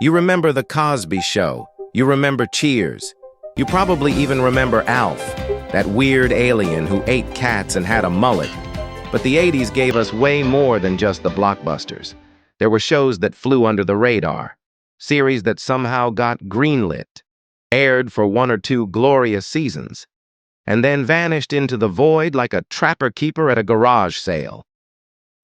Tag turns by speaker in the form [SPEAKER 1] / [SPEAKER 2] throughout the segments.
[SPEAKER 1] You remember The Cosby Show. You remember Cheers. You probably even remember Alf, that weird alien who ate cats and had a mullet. But the 80s gave us way more than just the blockbusters. There were shows that flew under the radar, series that somehow got greenlit, aired for 1 or 2 glorious seasons, and then vanished into the void like a trapper-keeper at a garage sale.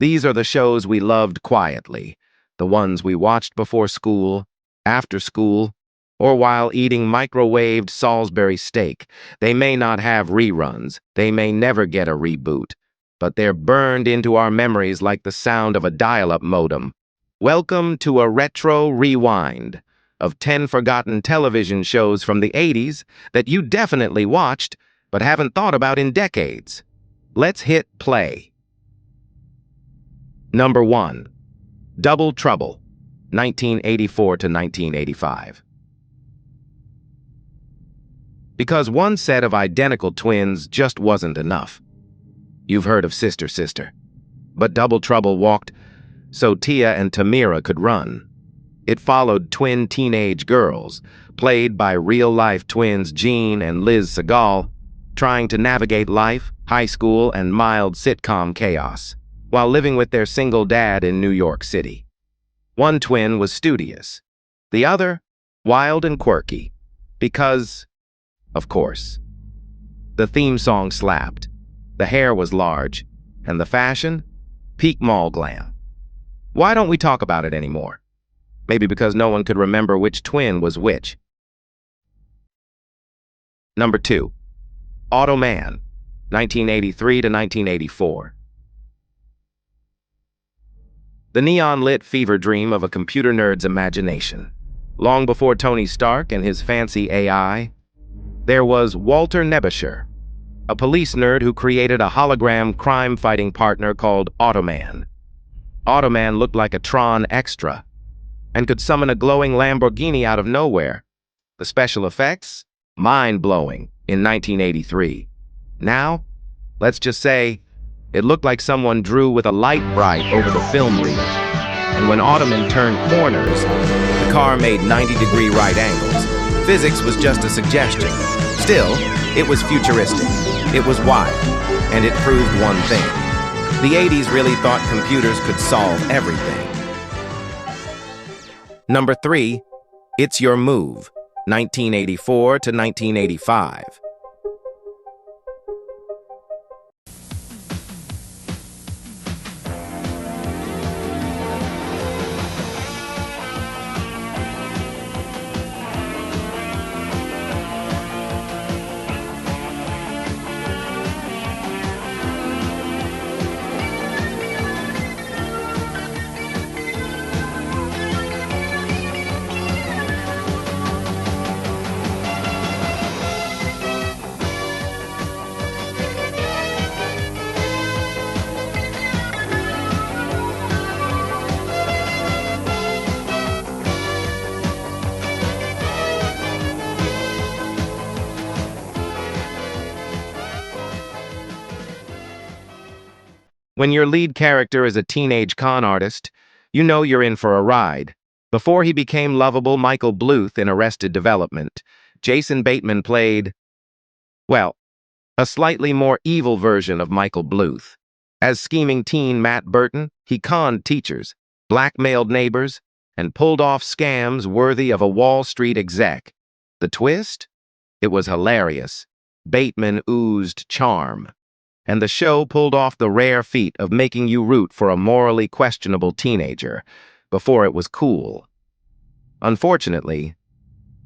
[SPEAKER 1] These are the shows we loved quietly, the ones we watched before school, after school, or while eating microwaved Salisbury steak. They may not have reruns, they may never get a reboot, but they're burned into our memories like the sound of a dial-up modem. Welcome to a retro rewind of 10 forgotten television shows from the 80s that you definitely watched but haven't thought about in decades. Let's hit play. Number 1. Double Trouble, 1984 to 1985. Because one set of identical twins just wasn't enough. You've heard of Sister Sister. But Double Trouble walked so Tia and Tamira could run. It followed twin teenage girls, played by real-life twins Jean and Liz Segal, trying to navigate life, high school, and mild sitcom chaos, while living with their single dad in New York City. One twin was studious, the other wild and quirky, because, of course. The theme song slapped, the hair was large, and the fashion? Peak mall glam. Why don't we talk about it anymore? Maybe because no one could remember which twin was which. Number 2. Automan, 1983 to 1984. The neon-lit fever dream of a computer nerd's imagination. Long before Tony Stark and his fancy AI, there was Walter Nebusher, a police nerd who created a hologram crime-fighting partner called Automan. Automan looked like a Tron extra and could summon a glowing Lamborghini out of nowhere. The special effects? Mind-blowing in 1983. Now, let's just say, it looked like someone drew with a light bright over the film reel. And when Automan turned corners, the car made 90-degree right angles. Physics was just a suggestion. Still, it was futuristic. It was wild. And it proved one thing. The 80s really thought computers could solve everything. Number 3. It's Your Move, 1984 to 1985. When your lead character is a teenage con artist, you know you're in for a ride. Before he became lovable Michael Bluth in Arrested Development, Jason Bateman played, well, a slightly more evil version of Michael Bluth. As scheming teen Matt Burton, he conned teachers, blackmailed neighbors, and pulled off scams worthy of a Wall Street exec. The twist? It was hilarious. Bateman oozed charm. And the show pulled off the rare feat of making you root for a morally questionable teenager before it was cool. Unfortunately,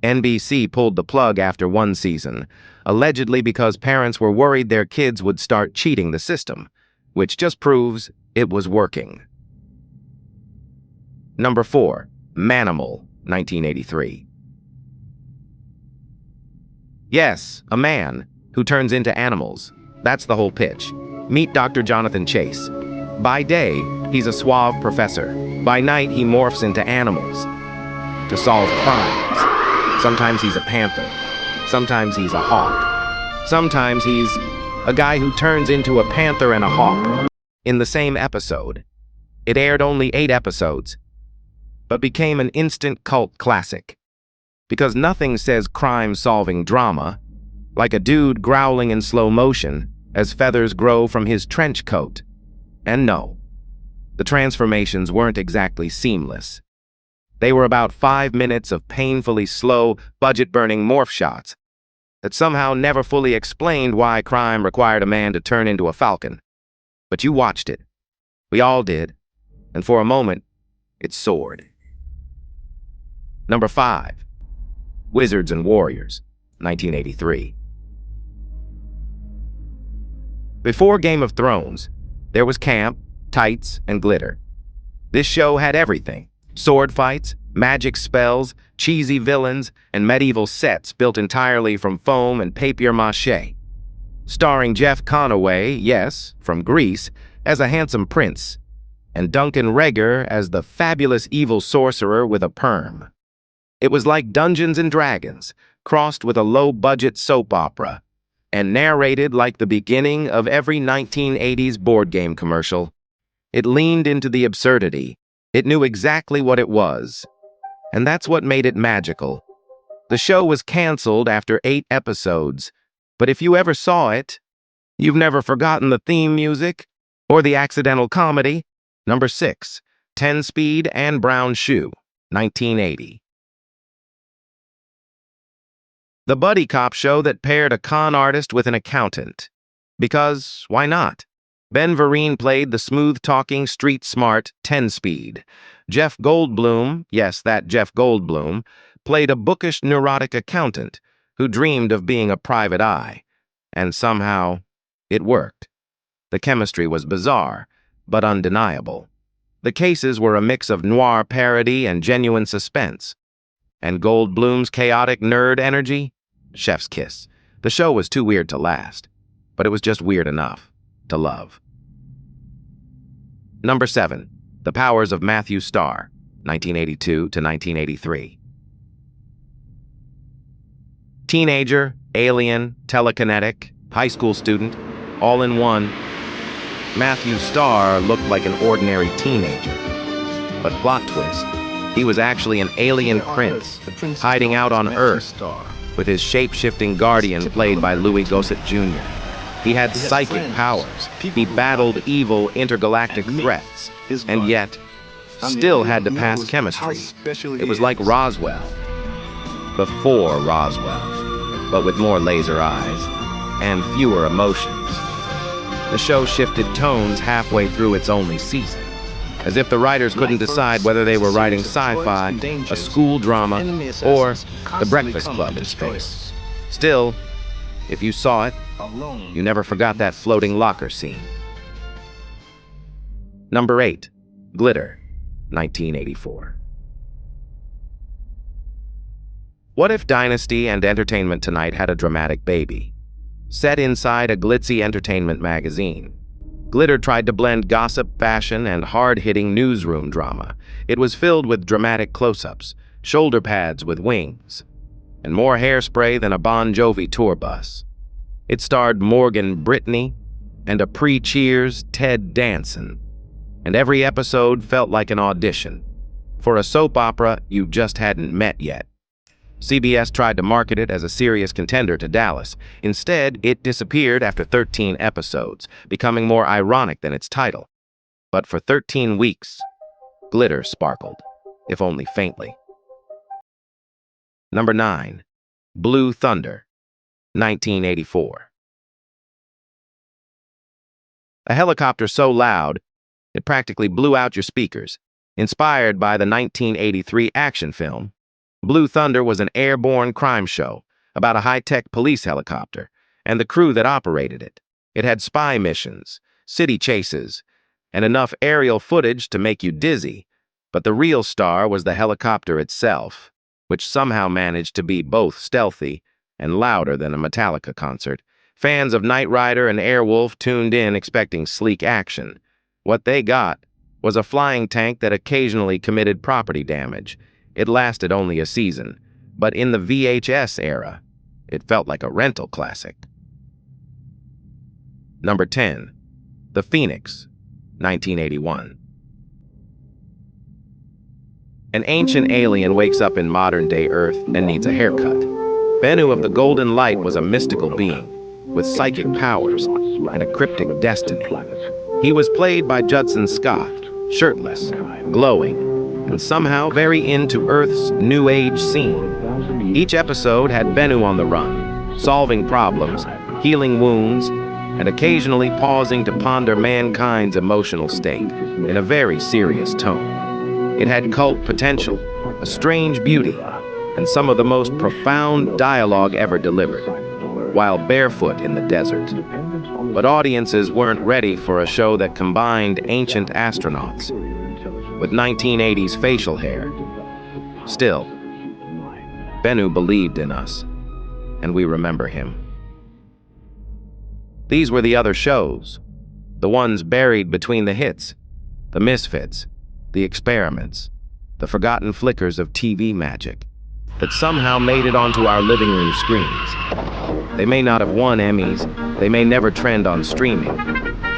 [SPEAKER 1] NBC pulled the plug after 1 season, allegedly because parents were worried their kids would start cheating the system, which just proves it was working. Number 4. Manimal, 1983. Yes, a man who turns into animals. That's the whole pitch. Meet Dr. Jonathan Chase. By day, he's a suave professor. By night, he morphs into animals to solve crimes. Sometimes he's a panther. Sometimes he's a hawk. Sometimes he's a guy who turns into a panther and a hawk in the same episode. It aired only 8 episodes, but became an instant cult classic. Because nothing says crime-solving drama like a dude growling in slow motion as feathers grow from his trench coat. And no, the transformations weren't exactly seamless. They were about 5 minutes of painfully slow, budget-burning morph shots that somehow never fully explained why crime required a man to turn into a falcon. But you watched it. We all did. And for a moment, it soared. Number 5. Wizards and Warriors, 1983. Before Game of Thrones, there was camp, tights, and glitter. This show had everything: sword fights, magic spells, cheesy villains, and medieval sets built entirely from foam and papier-mâché. Starring Jeff Conaway, yes, from Greece, as a handsome prince, and Duncan Reger as the fabulous evil sorcerer with a perm. It was like Dungeons and Dragons, crossed with a low-budget soap opera, and narrated like the beginning of every 1980s board game commercial. It leaned into the absurdity. It knew exactly what it was. And that's what made it magical. The show was canceled after 8 episodes, but if you ever saw it, you've never forgotten the theme music or the accidental comedy. Number 6, 10 Speed and Brown Shoe, 1980. The buddy cop show that paired a con artist with an accountant. Because, why not? Ben Vereen played the smooth-talking, street-smart 10-speed. Jeff Goldblum, yes, that Jeff Goldblum, played a bookish, neurotic accountant who dreamed of being a private eye. And somehow, it worked. The chemistry was bizarre, but undeniable. The cases were a mix of noir parody and genuine suspense. And Goldblum's chaotic nerd energy? Chef's kiss. The show was too weird to last, but it was just weird enough to love. Number 7, The Powers of Matthew Starr, 1982 to 1983. Teenager, alien, telekinetic, high school student, all in one. Matthew Starr looked like an ordinary teenager. But plot twist, he was actually an alien prince, hiding out on Earth, with his shape-shifting guardian played by Louis Gossett Jr. He had psychic powers, he battled evil intergalactic threats, and yet, still had to pass chemistry. It was like Roswell, before Roswell, but with more laser eyes, and fewer emotions. The show shifted tones halfway through its only season, as if the writers couldn't decide whether they were writing sci-fi, a school drama, or The Breakfast Club in space. Still, if you saw it, you never forgot that floating locker scene. Number 8, Glitter, 1984. What if Dynasty and Entertainment Tonight had a dramatic baby? Set inside a glitzy entertainment magazine, Glitter tried to blend gossip, fashion, and hard-hitting newsroom drama. It was filled with dramatic close-ups, shoulder pads with wings, and more hairspray than a Bon Jovi tour bus. It starred Morgan Brittany and a pre-Cheers Ted Danson, and every episode felt like an audition for a soap opera you just hadn't met yet. CBS tried to market it as a serious contender to Dallas. Instead, it disappeared after 13 episodes, becoming more ironic than its title. But for 13 weeks, Glitter sparkled, if only faintly. Number 9, Blue Thunder, 1984. A helicopter so loud, it practically blew out your speakers. Inspired by the 1983 action film, Blue Thunder was an airborne crime show about a high-tech police helicopter and the crew that operated it. It had spy missions, city chases, and enough aerial footage to make you dizzy, but the real star was the helicopter itself, which somehow managed to be both stealthy and louder than a Metallica concert. Fans of Knight Rider and Airwolf tuned in expecting sleek action. What they got was a flying tank that occasionally committed property damage. It lasted only a season, but in the VHS era, it felt like a rental classic. Number 10, The Phoenix, 1981. An ancient alien wakes up in modern-day Earth and needs a haircut. Bennu of the Golden Light was a mystical being with psychic powers and a cryptic destiny. He was played by Judson Scott, shirtless, glowing, and somehow very into Earth's new age scene. Each episode had Bennu on the run, solving problems, healing wounds, and occasionally pausing to ponder mankind's emotional state in a very serious tone. It had cult potential, a strange beauty, and some of the most profound dialogue ever delivered, while barefoot in the desert. But audiences weren't ready for a show that combined ancient astronauts with 1980s facial hair. Still, Bennu believed in us, and we remember him. These were the other shows, the ones buried between the hits, the misfits, the experiments, the forgotten flickers of TV magic that somehow made it onto our living room screens. They may not have won Emmys, they may never trend on streaming,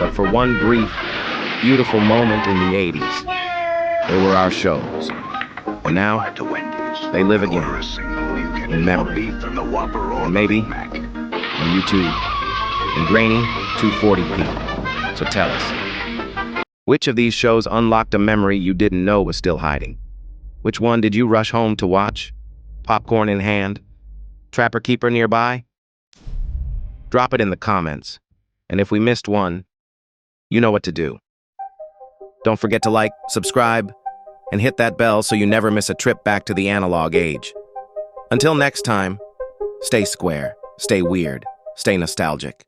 [SPEAKER 1] but for one brief, beautiful moment in the 80s, they were our shows. And now, they live again, in memory, and maybe on YouTube, in grainy 240p. So tell us, which of these shows unlocked a memory you didn't know was still hiding? Which one did you rush home to watch? Popcorn in hand? Trapper Keeper nearby? Drop it in the comments, and if we missed one, you know what to do. Don't forget to like, subscribe, and hit that bell so you never miss a trip back to the analog age. Until next time, stay square, stay weird, stay nostalgic.